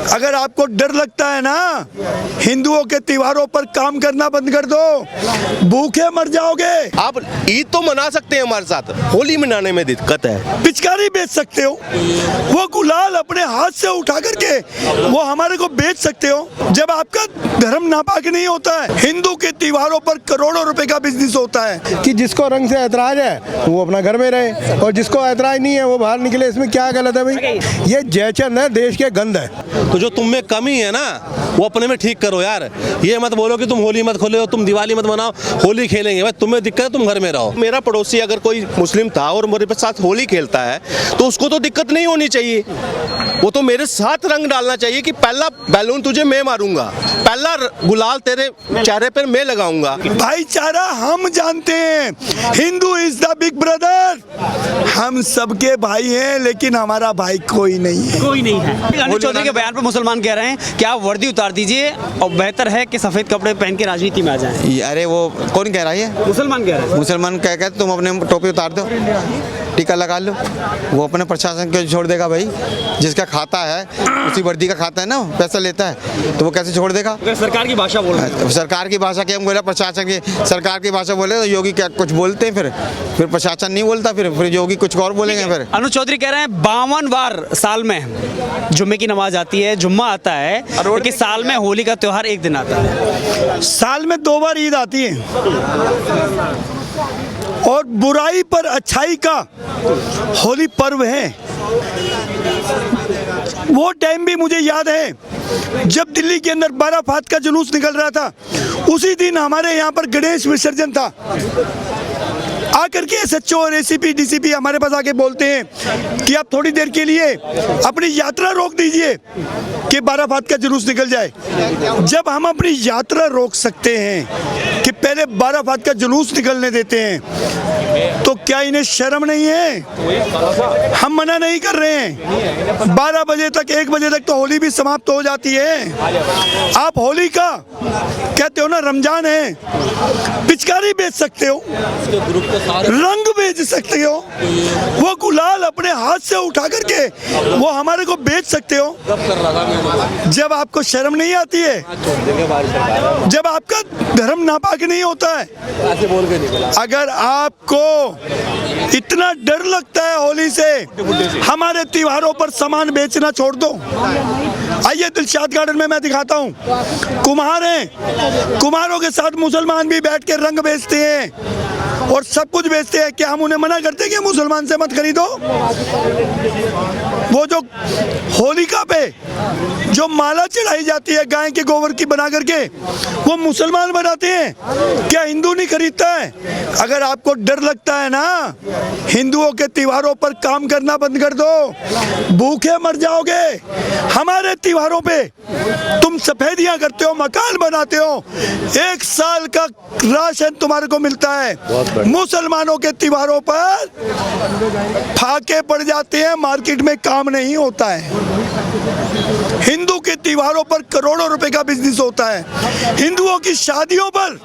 अगर आपको डर लगता है ना, हिंदुओं के त्योहारों पर काम करना बंद कर दो, भूखे मर जाओगे। आप ईद तो मना सकते हैं हमारे साथ, होली मनाने में दिक्कत है। पिचकारी बेच सकते हो, वो गुलाल अपने हाथ से उठा करके वो हमारे को बेच सकते हो। जब आपका धर्म नापाक नहीं होता है, हिंदू के त्योहारों पर करोड़ों रुपए का बिजनेस होता है। कि जिसको रंग से ऐतराज है वो अपना घर में रहे और जिसको ऐतराज नहीं है वो बाहर निकले, इसमें क्या गलत है भाई? ये जयचंद है, देश के गंध है। तो जो तुम में कमी है ना वो अपने में ठीक करो यार। ये मत बोलो कि तुम होली मत खोलो, तुम दिवाली मत मनाओ, होली खेलेंगे। भाई तुम्हें दिक्कत है, तुम घर में रहो। मेरा पड़ोसी अगर कोई मुस्लिम था और मेरे साथ होली खेलता है तो उसको तो दिक्कत नहीं होनी चाहिए। वो तो मेरे साथ रंग डालना चाहिए कि पहला बैलून तुझे मैं मारूंगा, पहला गुलाल तेरे चेहरे पर मैं लगाऊंगा। भाईचारा हम जानते हैं, Hindu is the big brother. हम सबके भाई हैं, लेकिन हमारा भाई कोई नहीं है। कोई नहीं है। अनिल चौधरी के बयान पर मुसलमान कह रहे हैं कि आप वर्दी उतार दीजिए और बेहतर है कि सफेद कपड़े पहन के राजनीति में आ जाएं। अरे वो कौन कह रहा है? मुसलमान कह रहे हैं। मुसलमान कह के तुम अपने टोपी उतार दो, टीका लगा लो। वो अपने प्रशासन को छोड़ देगा भाई? जिसका खाता है उसी वर्दी का खाता है ना, पैसा लेता है, तो वो कैसे छोड़ देगा? सरकार की भाषा बोल रहे हैं। सरकार की भाषा क्या बोला? प्रशासन की सरकार की भाषा बोले तो योगी क्या कुछ बोलते हैं? फिर प्रशासन नहीं बोलता, फिर योगी कुछ और बोलेंगे। फिर अनुज चौधरी कह रहे हैं 52 बार साल में जुम्मे की नमाज आती है, जुम्मा आता है, लेकिन साल में होली का त्योहार एक दिन आता है। साल में 2 बार ईद आती है और बुराई पर अच्छाई का होली पर्व है। वो टाइम भी मुझे याद है जब दिल्ली के अंदर बाराफात का जुलूस निकल रहा था, उसी दिन हमारे यहाँ पर गणेश विसर्जन था। आकर के एसएचओ और एसीपी डीसीपी हमारे पास आके बोलते हैं कि आप थोड़ी देर के लिए अपनी यात्रा रोक दीजिए कि बाराफात का जुलूस निकल जाए। जब हम अपनी यात्रा रोक सकते हैं कि पहले बाराफात का जुलूस निकलने देते हैं, तो क्या इन्हें शर्म नहीं है? हम मना नहीं कर रहे हैं, 12 बजे तक 1 बजे तक तो होली भी समाप्त हो जाती है। आप होली का कहते हो ना, रमजान है, पिचकारी बेच सकते हो, रंग बेच सकते हो, वो गुलाल अपने हाथ से उठा करके वो हमारे को बेच सकते हो। जब आपको शर्म नहीं आती है, जब आपका धर्म नापाक नहीं होता है, अगर आपको इतना डर लगता है होली से, हमारे त्योहारों पर सामान बेचना छोड़ दो। आइए दिलशाद गार्डन में मैं दिखाता हूँ, कुम्हार हैं, कुम्हारों के साथ मुसलमान भी बैठ के रंग बेचते हैं और सब कुछ बेचते हैं। क्या हम उन्हें मना करते हैं कि मुसलमान से मत खरीदो? वो जो होलिका पे जो माला चढ़ाई जाती है गाय के गोबर की बना करके, वो मुसलमान बनाते हैं, क्या हिंदू नहीं खरीदता है? अगर आपको डर लगता है ना, हिंदुओं के त्योहारों पर काम करना बंद कर दो, भूखे मर जाओगे। हमारे त्योहारों पे तुम सफेदियां करते हो, मकान बनाते हो, 1 साल का राशन तुम्हारे को मिलता है। मुसलमानों के त्योहारों पर फाके पड़ जाते हैं, मार्केट में काम नहीं होता है। हिंदू के त्योहारों पर करोड़ों रुपए का बिजनेस होता है। हिंदुओं की शादियों पर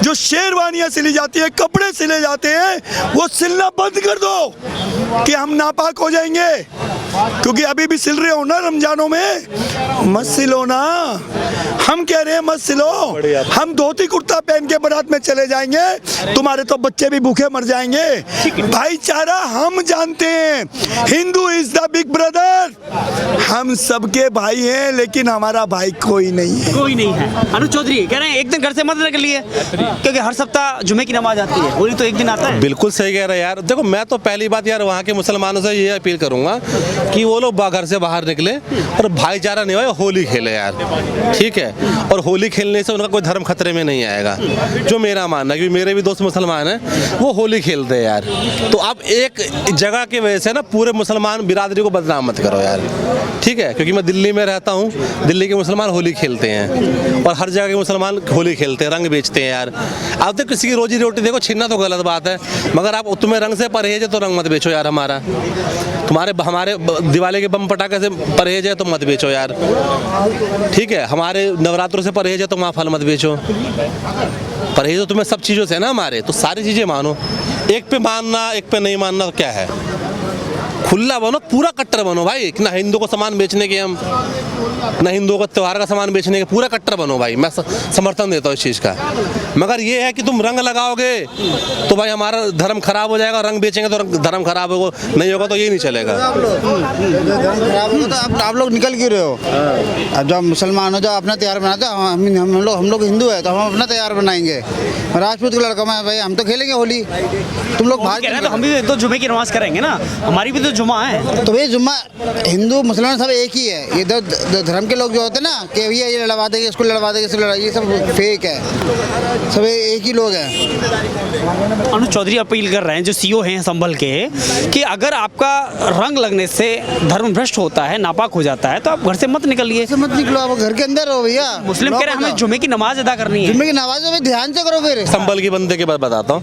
जो शेरवानियां सिली जाती है, कपड़े सिले जाते हैं, वो सिलना बंद कर दो कि हम नापाक हो जाएंगे। क्योंकि अभी भी सिल रहे हो ना रमजानों में, मत सिलो ना। हम कह रहे हैं मत सिलो, हम धोती कुर्ता पहन के बारात में चले जाएंगे, तुम्हारे तो बच्चे भी भूखे मर जाएंगे। भाईचारा हम जानते हैं, Hindu is the big brother. हम सबके भाई हैं, लेकिन हमारा भाई कोई नहीं है। कोई नहीं है। अनुज चौधरी कह रहे हैं एक दिन घर से मत निकलिए, क्योंकि हर सप्ताह जुम्मे की नमाज आती है, होली तो एक दिन आता है। बिल्कुल सही कह रहे हैं यार। देखो मैं तो पहली बात यार वहाँ के मुसलमानों से ये अपील करूंगा कि वो लोग घर से बाहर निकले और भाईचारा नहीं हो, होली खेले यार, ठीक है? और होली खेलने से उनका कोई धर्म खतरे में नहीं आएगा, जो मेरा मानना है। क्योंकि मेरे भी दोस्त मुसलमान हैं, वो होली खेलते हैं यार। तो आप एक जगह की वजह से ना पूरे मुसलमान बिरादरी को बदनाम मत करो यार, ठीक है? क्योंकि मैं दिल्ली में रहता हूँ, दिल्ली के मुसलमान होली खेलते हैं और हर जगह के मुसलमान होली खेलते हैं, रंग बेचते हैं यार। आप तो किसी की रोजी रोटी देखो छीनना तो गलत बात है, मगर आप तुम्हें रंग से परहेज है तो रंग मत बेचो यार हमारा। हमारे दिवाली के बम पटाखे से परहेज है तो मत बेचो यार, ठीक है? हमारे नवरात्रों से परहेज है तो वहाँ फल मत बेचो। परहेज तो तुम्हें सब चीज़ों से ना हमारे, तो सारी चीज़ें मानो। एक पे मानना एक पे नहीं मानना तो क्या है? खुला बनो, पूरा कट्टर बनो भाई, ना हिंदू को सामान बेचने के हम, ना हिंदुओं को त्योहार का सामान बेचने के, पूरा कट्टर बनो भाई, मैं समर्थन देता हूँ इस चीज़ का। मगर ये है कि तुम रंग लगाओगे तो भाई हमारा धर्म खराब हो जाएगा, रंग बेचेंगे तो धर्म खराब होगा, नहीं होगा तो ये नहीं चलेगा। खराब होगा तो आप लोग निकल क्यों रहे हो? अब जब मुसलमान हो, जब अपना त्यौहार बनाते हो, हम लोग हिंदू है तो हम अपना त्यौहार बनाएंगे। राजपूत का लड़का मैं भाई, हम तो खेलेंगे होली, तुम लोग बाहर कह रहे हैं तो हम भी तो जुमे की नमाज करेंगे ना, हमारी भी तो जुमा है। तो भाई जुम्मा हिंदू मुसलमान सब एक ही है। ये दो धर्म के लोग जो होते हैं ना कि भैया ये लड़वा देंगे, इसको लड़वा देंगे, इसको लड़वा, ये सब फेक है, सब एक ही लोग हैं। अनुज चौधरी अपील कर रहे हैं जो सीईओ हैं संभल के, कि अगर आपका रंग लगने से धर्म भ्रष्ट होता है, नापाक हो जाता है, तो आप घर से मत निकलिए। ऐसे मत निकलो, आप घर के अंदर रहो भैया। मुस्लिम कह रहे हैं हमें जुमे की नमाज अदा करनी है। जुम्मे की नमाज में ध्यान से करो फिर। संभल के बंदे के बाद बताता हूँ,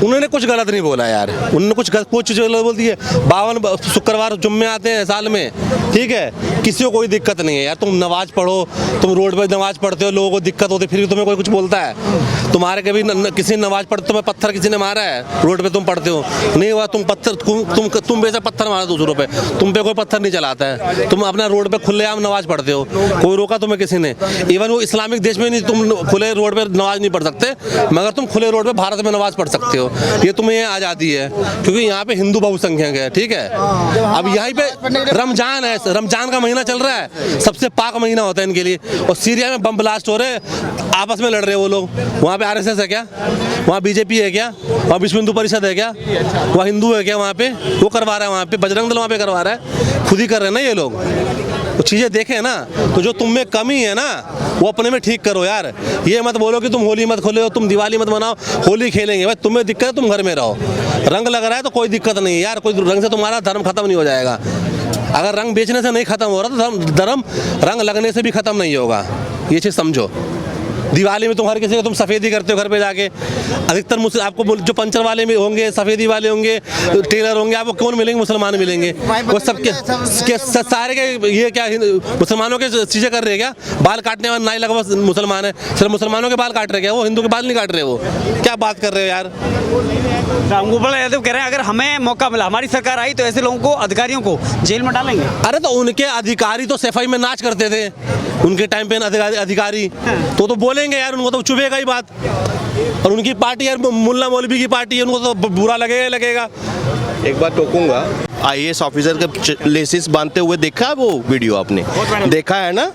उन्होंने कुछ गलत नहीं बोला यार, उन्होंने कुछ गलत बोल दिए। 52 शुक्रवार जुम्मे आते हैं साल में, ठीक है, किसी को कोई दिक्कत नहीं है यार, तुम नमाज पढ़ो, तुम रोड पे नमाज पढ़ते हो, लोगों को दिक्कत होती है, फिर भी तुम्हें कोई कुछ बोलता है? तुम्हारे कभी किसी ने नमाज पढ़ते, तुम्हें पत्थर किसी ने मारा है रोड पे, तुम पढ़ते हो, नहीं हुआ, तुम पत्थर तुम बेशक पत्थर मारा दूसरों पे, तुम पे कोई पत्थर नहीं चलाता है, तुम अपना रोड पे खुलेआम नमाज पढ़ते हो, कोई रोका तुम्हें किसी ने? इवन वो इस्लामिक देश में नहीं, तुम खुले रोड पे नमाज नहीं पढ़ सकते, मगर तुम खुले रोड पे भारत में नमाज पढ़ सकते हो, ये तुम्हें आज़ादी है, क्योंकि यहाँ पे हिंदू बहुसंख्यक है, ठीक है। अब यहाँ पे रमजान है, रमजान का महीना चल रहा है, सबसे पाक महीना होता है इनके लिए, और सीरिया में बम ब्लास्ट हो रहे हैं, आपस में लड़ रहे हैं वो लोग, वहाँ पे आरएसएस है क्या, वहाँ बीजेपी है क्या, वहाँ विश्व हिंदू परिषद है क्या, वहाँ हिंदू है क्या, वहाँ पे वो करवा रहा है, वहाँ पे बजरंग दल वहाँ पे करवा रहा है, खुद ही कर रहे हैं ना ये लोग। तो चीज़ें देखें ना, तो जो तुम में कमी है ना वो अपने में ठीक करो यार। ये मत बोलो कि तुम होली मत खोलो, तुम दिवाली मत मनाओ, होली खेलेंगे, भाई तुम्हें दिक्कत है तुम घर में रहो, रंग लग रहा है तो कोई दिक्कत नहीं है यार, कोई रंग से तुम्हारा धर्म खत्म नहीं हो जाएगा। अगर रंग बेचने से नहीं खत्म हो रहा तो धर्म रंग लगने से भी खत्म नहीं होगा, ये चीज़ समझो। दिवाली में तुम हर किसी को तुम सफ़ेदी करते हो घर पे जाके, अधिकतर आपको जो पंचर वाले में होंगे, सफ़ेदी वाले होंगे, टेलर होंगे, आपको कौन मिलेंगे? मुसलमान मिलेंगे। वो सबके सारे के ये क्या मुसलमानों के चीज़ें कर रहे हैं क्या? बाल काटने वाला नाई लगा मुसलमान है, सिर्फ मुसलमानों के बाल काट रहे क्या? वो हिंदू के बाल नहीं काट रहे, वो क्या बात कर रहे हो यार? रामगोपाल यादव कह रहे हैं अगर हमें मौका मिला, हमारी सरकार आई तो ऐसे लोगों को, अधिकारियों को जेल में डालेंगे। अरे तो उनके अधिकारी तो सफाई में नाच करते थे उनके टाइम पे, अधिकारी तो बोलेंगे यार, उनको तो चुभेगा ही बात। और उनकी पार्टी यार मुल्ला मौलवी की पार्टी है, उनको तो बुरा लगेगा। एक बात टोकूंगा, आईएएस ऑफिसर के लेसिस बांधते हुए देखा है वो वीडियो आपने देखा है ना,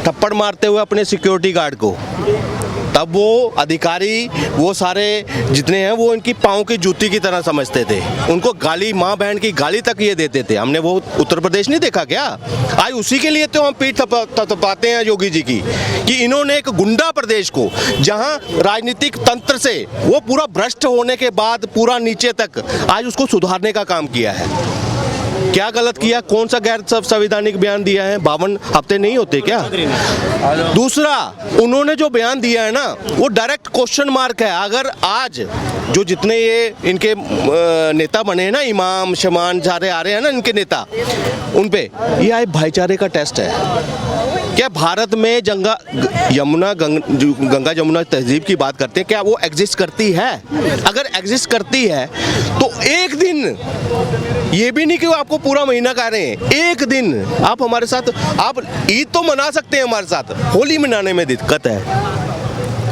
थप्पड़ मारते हुए अपने सिक्योरिटी गार्ड को, तब वो अधिकारी वो सारे जितने हैं वो इनकी पाँव की जूती की तरह समझते थे, उनको गाली, माँ बहन की गाली तक ये देते थे। हमने वो उत्तर प्रदेश नहीं देखा क्या? आज उसी के लिए तो हम पीठ थपथपाते हैं योगी जी की, कि इन्होंने एक गुंडा प्रदेश को, जहां राजनीतिक तंत्र से वो पूरा भ्रष्ट होने के बाद पूरा नीचे तक आज उसको सुधारने का काम किया है। क्या गलत किया? कौन सा गैर संवैधानिक बयान दिया है? 52 हफ्ते नहीं होते क्या? दूसरा, उन्होंने जो बयान दिया है ना वो डायरेक्ट क्वेश्चन मार्क है। अगर आज जो जितने ये इनके नेता बने हैं ना, इमाम शमान सारे आ रहे हैं ना इनके नेता, उन पे ये भाईचारे का टेस्ट है। क्या भारत में गंगा जमुना तहजीब की बात करते हैं, क्या वो एग्जिस्ट करती है? अगर एग्जिस्ट करती है तो एक दिन, ये भी नहीं कि आपको पूरा महीना कह रहे हैं, एक दिन आप हमारे साथ, आप ईद तो मना सकते हैं हमारे साथ, होली मनाने में दिक्कत है,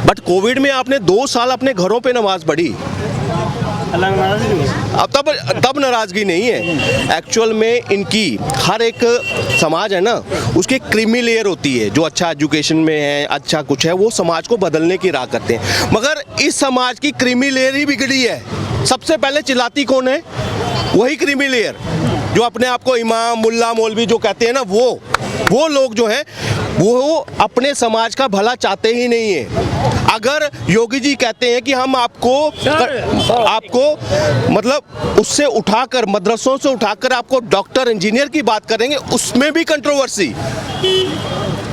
बट कोविड में आपने 2 साल अपने घरों पे नमाज पढ़ी, अब तब नाराजगी नहीं है। एक्चुअल में इनकी हर एक समाज है ना, उसकी क्रीमी लेयर होती है, जो अच्छा एजुकेशन में है, अच्छा कुछ है, वो समाज को बदलने की राह करते हैं, मगर इस समाज की क्रीमी लेयर ही बिगड़ी है। सबसे पहले चिल्लाती कौन है? वही क्रीमी लेयर जो अपने आप को इमाम, मुल्ला, मौलवी जो कहते हैं ना, वो लोग जो हैं वो अपने समाज का भला चाहते ही नहीं है। अगर योगी जी कहते हैं कि हम आपको मतलब उससे उठाकर, मदरसों से उठाकर आपको डॉक्टर, इंजीनियर की बात करेंगे, उसमें भी कंट्रोवर्सी,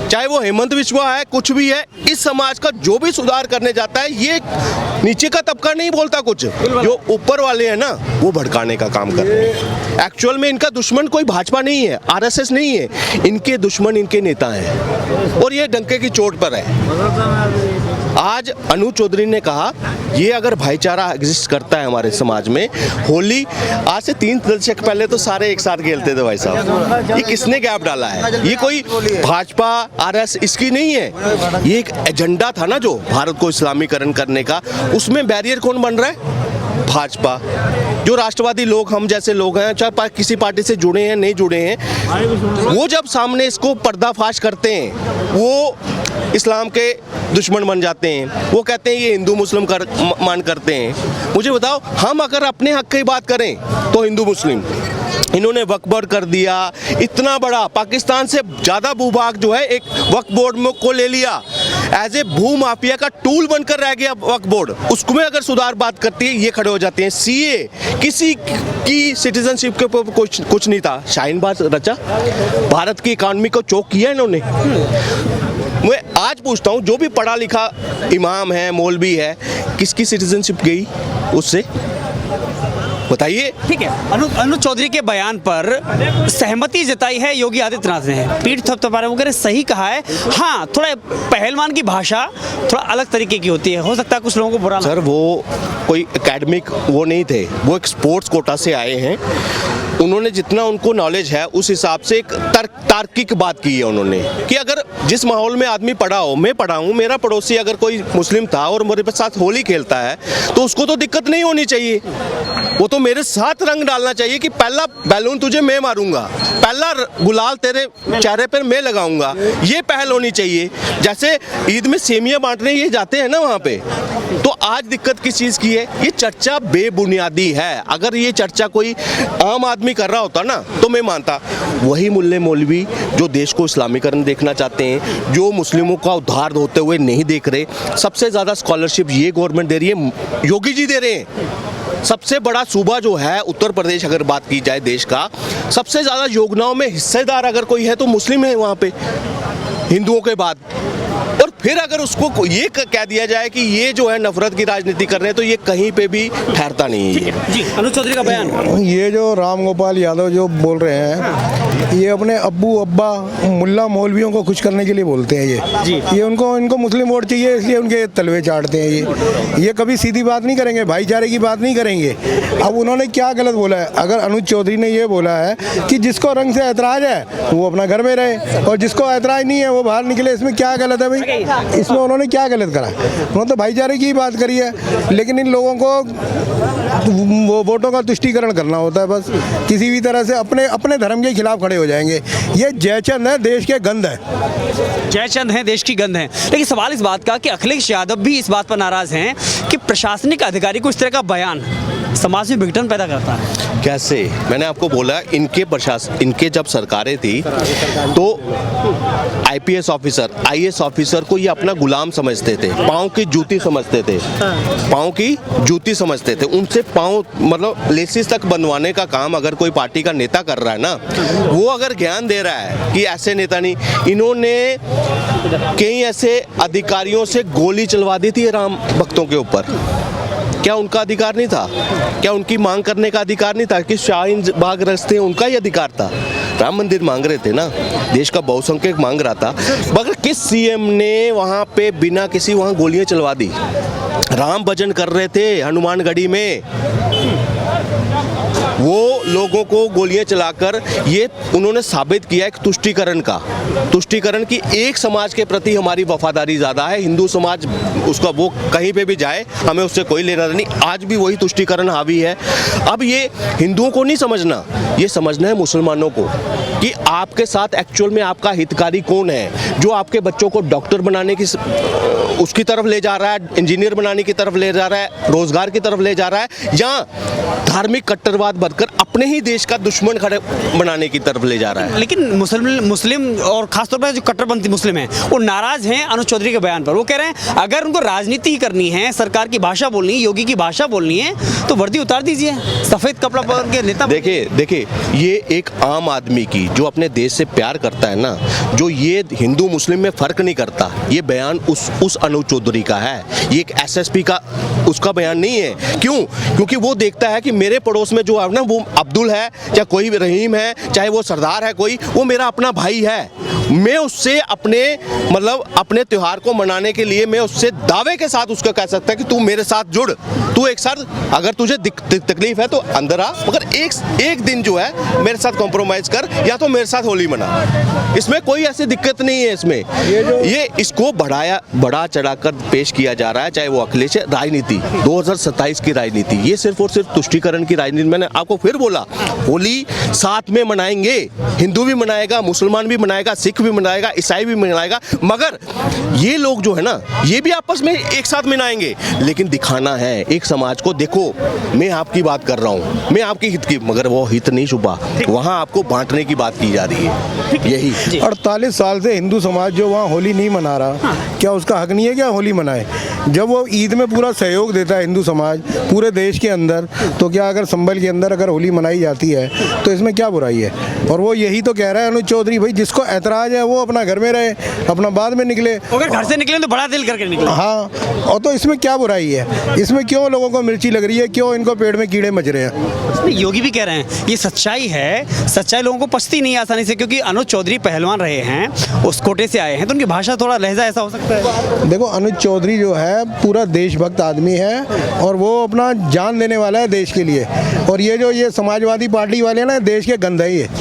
चाहे वो हेमंत बिस्वा है, कुछ भी है, इस समाज का जो भी सुधार करने जाता है, ये नीचे का तबका नहीं बोलता कुछ, जो ऊपर वाले हैं ना वो भड़काने का काम कर रहे हैं। एक्चुअल में इनका दुश्मन कोई भाजपा नहीं है, आरएसएस नहीं है, इनके दुश्मन इनके नेता हैं, और ये डंके की चोट पर है। आज अनु चौधरी ने कहा ये अगर भाईचारा एग्जिस्ट करता है हमारे समाज में, होली आज से 3 दशक पहले तो सारे एक साथ खेलते थे भाई साहब। ये किसने गैप डाला है? ये कोई भाजपा आरएस इसकी नहीं है, ये एक एजेंडा था ना जो भारत को इस्लामीकरण करने का। उसमें बैरियर कौन बन रहा है? भाजपा। जो राष्ट्रवादी लोग, हम जैसे लोग हैं, चाहे किसी पार्टी से जुड़े हैं नहीं जुड़े हैं, वो जब सामने इसको पर्दाफाश करते हैं वो इस्लाम के दुश्मन बन जाते हैं। वो कहते हैं ये हिंदू मुस्लिम मान करते हैं। मुझे बताओ, हम अगर अपने हक की बात करें तो हिंदू मुस्लिम, इन्होंने वक्फ बोर्ड कर दिया, इतना बड़ा पाकिस्तान से ज़्यादा भूभाग जो है एक वक्फ बोर्ड में को ले लिया, एज ए भू माफिया का टूल बनकर रह गया वक्फ बोर्ड। उसमें अगर सुधार बात करती है ये खड़े हो जाते हैं। सीए, किसी की सिटीजनशिप के ऊपर कुछ नहीं था, शाहीनबाज रचा, भारत की इकानमी को चोक किया इन्होंने। मैं आज पूछता हूँ, जो भी पढ़ा लिखा इमाम है, मौलवी है, किसकी सिटीजनशिप गई उससे? बताइए। ठीक है, अनु चौधरी के बयान पर सहमति जताई है योगी आदित्यनाथ ने, पीठ थपथपा रहे, वो कह रहे सही कहा है। हाँ, थोड़ा पहलवान की भाषा थोड़ा अलग तरीके की होती है, हो सकता है कुछ लोगों को बुरा सर, वो कोई एकेडमिक वो नहीं थे, वो एक स्पोर्ट्स कोटा से आए हैं। उन्होंने जितना उनको नॉलेज है उस हिसाब से एक तार्किक बात की है उन्होंने, कि अगर जिस माहौल में आदमी पढ़ा हो, मैं पढ़ा हूँ, मेरा पड़ोसी अगर कोई मुस्लिम था और मेरे साथ होली खेलता है तो उसको तो दिक्कत नहीं होनी चाहिए। वो तो मेरे साथ रंग डालना चाहिए कि पहला बैलून तुझे मैं मारूंगा, पहला गुलाल तेरे चेहरे पर मैं लगाऊंगा, ये पहल होनी चाहिए। जैसे ईद में सेमियां बांटने ये जाते हैं ना वहाँ पे, तो आज दिक्कत किस चीज़ की है? ये चर्चा बेबुनियादी है। अगर ये चर्चा कोई आम आदमी कर रहा होता ना तो मैं मानता। वही मुल्ले मौलवी जो देश को इस्लामीकरण देखना चाहते हैं, जो मुस्लिमों का उद्धार होते हुए नहीं देख रहे, सबसे ज़्यादा स्कॉलरशिप ये गवर्नमेंट दे रही है, योगी जी दे रहे हैं। सबसे बड़ा सूबा जो है उत्तर प्रदेश, अगर बात की जाए देश का, सबसे ज़्यादा योजनाओं में हिस्सेदार अगर कोई है तो मुस्लिम है वहाँ पे, हिंदुओं के बाद। और फिर अगर उसको ये कह दिया जाए कि ये जो है नफरत की राजनीति कर रहे हैं तो ये कहीं पे भी ठहरता नहीं है। जी, अनु चौधरी का बयान। ये जो राम गोपाल यादव जो बोल रहे हैं, ये अपने अब्बू अब्बा मुल्ला मौलवियों को खुश करने के लिए बोलते हैं। ये इनको मुस्लिम वोट चाहिए इसलिए उनके तलवे चाटते हैं। ये कभी सीधी बात नहीं करेंगे, भाईचारे की बात नहीं करेंगे। अब उन्होंने क्या गलत बोला है? अगर अनुज चौधरी ने ये बोला है कि जिसको रंग से ऐतराज है वो अपना घर में रहे और जिसको ऐतराज नहीं है वो बाहर निकले, इसमें क्या गलत है भाई? इसमें उन्होंने क्या गलत करा? उन्होंने तो भाईचारे की ही बात करी है। लेकिन इन लोगों को वो वोटों का तुष्टीकरण करना होता है, बस किसी भी तरह से अपने धर्म के खिलाफ खड़े हो जाएंगे। ये जयचंद है, देश के गंध है। जयचंद हैं, देश की गंध हैं। लेकिन सवाल इस बात का कि अखिलेश यादव भी इस बात पर नाराज हैं कि प्रशासनिक अधिकारी को इस तरह का बयान समाज में विघटन पैदा करता है। कैसे? मैंने आपको बोला, इनके जब सरकारें थी तो आईपीएस ऑफिसर, आईएएस ऑफिसर को ये अपना गुलाम समझते थे, पाँव की जूती समझते थे, पाँव की जूती समझते थे। उनसे पाँव मतलब लेसिस तक बनवाने का काम अगर कोई पार्टी का नेता कर रहा है ना, वो अगर ज्ञान दे रहा है कि ऐसे नेता नहीं। इन्होंने कई ऐसे अधिकारियों से गोली चलवा दी थी राम भक्तों के ऊपर। क्या उनका अधिकार नहीं था? क्या उनकी मांग करने का अधिकार नहीं था कि शाहीन बाग रस्ते उनका ही अधिकार था? राम मंदिर मांग रहे थे ना, देश का बहुसंख्यक मांग रहा था, मगर किस सीएम ने वहाँ पे बिना किसी वहाँ गोलियां चलवा दी? राम भजन कर रहे थे हनुमानगढ़ी में, वो लोगों को गोलियां चलाकर ये उन्होंने साबित किया एक तुष्टीकरण की एक समाज के प्रति हमारी वफादारी ज़्यादा है। हिंदू समाज उसका वो कहीं पे भी जाए हमें उससे कोई लेना नहीं। आज भी वही तुष्टीकरण हावी है। अब ये हिंदुओं को नहीं समझना, ये समझना है मुसलमानों को कि आपके साथ एक्चुअल में आपका हितकारी कौन है, जो आपके बच्चों को डॉक्टर बनाने की उसकी तरफ ले जा रहा है, इंजीनियर बनाने की तरफ ले जा रहा है, रोजगार की तरफ ले जा रहा है, या धार्मिक कट्टरवाद बनकर अपने ही देश का दुश्मन खड़े बनाने की तरफ ले जा रहा है। लेकिन मुस्लिम और खासतौर पर जो कट्टरपंथी मुस्लिम हैं वो नाराज हैं अनुज चौधरी के बयान पर। वो कह रहे हैं अगर उनको राजनीति ही करनी है, सरकार की भाषा बोलनी है, योगी की भाषा बोलनी है तो वर्दी उतार दीजिए, सफेद कपड़ा पहन के नेता। देखिए ये एक आम आदमी की जो अपने देश से प्यार करता है ना, जो ये हिंदू मुस्लिम में फर्क नहीं करता, ये बयान उस अनुज चौधरी का है। ये एक एसएसपी का उसका बयान नहीं है। क्यों? क्योंकि वो देखता है कि मेरे पड़ोस में जो है ना, वो अब्दुल है, चाहे कोई रहीम है, चाहे वो सरदार है कोई, वो मेरा अपना भाई है। मैं उससे अपने मतलब अपने त्यौहार को मनाने के लिए मैं उससे दावे के साथ उसको कह सकता है कि तू मेरे साथ जुड़, तू एक साथ, अगर तुझे तकलीफ है तो अंदर आ, मगर एक दिन जो है मेरे साथ कॉम्प्रोमाइज कर, या तो मेरे साथ होली मना। इसमें कोई ऐसी दिक्कत नहीं है। इसमें ये इसको बड़ा चढ़ाकर पेश किया जा रहा है, चाहे वो अखिलेश है। राजनीति 2027 की राजनीति, ये सिर्फ और सिर्फ तुष्टीकरण की राजनीति। मैंने आपको फिर बोला, होली साथ में मनाएंगे, हिंदू भी मनाएगा, मुसलमान भी मनाएगा, सिख भी मनाएगा, ईसाई भी मनाएगा, मगर ये लोग जो है ना, ये भी आपस में एक साथ मनाएंगे, लेकिन दिखाना है एक समाज को, देखो मैं आपकी बात कर रहा हूँ, मैं आपकी हित की, मगर वो हित नहीं छुपा, वहाँ आपको बांटने की बात की जा रही है। यही 48 साल से हिंदू समाज जो वहाँ होली नहीं मना रहा, क्या उसका हक नहीं है क्या होली मनाए? जब वो ईद में पूरा सहयोग देता है हिंदू समाज पूरे देश के अंदर, तो क्या अगर संभल के अंदर अगर होली मनाई जाती है तो इसमें क्या बुराई है? और वो यही तो कह रहा है अनुज चौधरी, भाई जिसको ऐतराज है वो अपना घर में रहे, अपना बाद में निकले। अगर घर से निकले तो बड़ा दिल करके निकले। हाँ, और तो इसमें क्या बुराई है? इसमें क्यों लोगों को मिर्ची लग रही है? क्यों इनको पेट में कीड़े मच रहे हैं? योगी भी कह रहे हैं ये सच्चाई है, सच्चाई लोगों को पचती नहीं आसानी से, क्योंकि अनुज चौधरी पहलवान रहे हैं, उस कोटे से आए हैं, तो उनकी भाषा थोड़ा लहजा ऐसा हो सकता है। देखो, अनुज चौधरी जो है पूरा देशभक्त आदमी है और वो अपना जान देने वाला है देश के लिए, और ये जो ये समाजवादी पार्टी वाले हैं ना, देश के गंदे ही है।